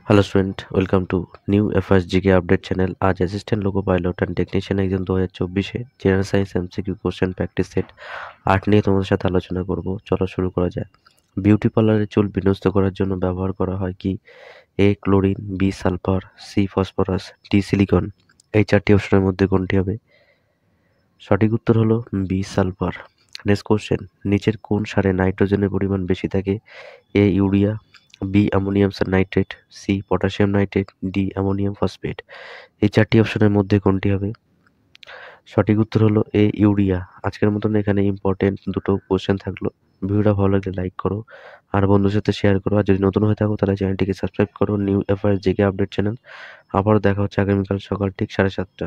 Hello student, welcome to new FRS GK update channel. আজ assistant loco pilot and technician exam 2024-এ general science MCQ question practice set 8 নিয়ে তোমাদের সাথে আলোচনা করব। চলো শুরু করা যায়। বিউটি পার্লারে চুল বিন্যস্ত করার জন্য ব্যবহার করা হয় কি? A chlorine, B sulphur, C phosphorus, D silicon. এই চারটি অপশনের মধ্যে কোনটি হবে? সঠিক উত্তর হলো বি সালফার। নেক্সট কোশ্চেন, নিচের কোন সারে নাইট্রোজেনের পরিমাণ বেশি থাকে? A urea, B ammonium nitrate, C potassium nitrate, D ammonium phosphate. এই চারটি অপশনের মধ্যে কোনটি হবে? সঠিক উত্তর হলো এ ইউরিয়া। আজকের মতন এখানে ইম্পর্টেন্ট দুটো কোশ্চেন থাকলো। ভিডিওটা ভালো লাগলে লাইক করো আর বন্ধুর সাথে শেয়ার করো। আর যদি নতুন হয়ে থাকো তাহলে চ্যানেলটিকে সাবস্ক্রাইব করো। New FRS GK update channel. আবারও দেখা হচ্ছে আগামীকাল সকাল ঠিক 7:30।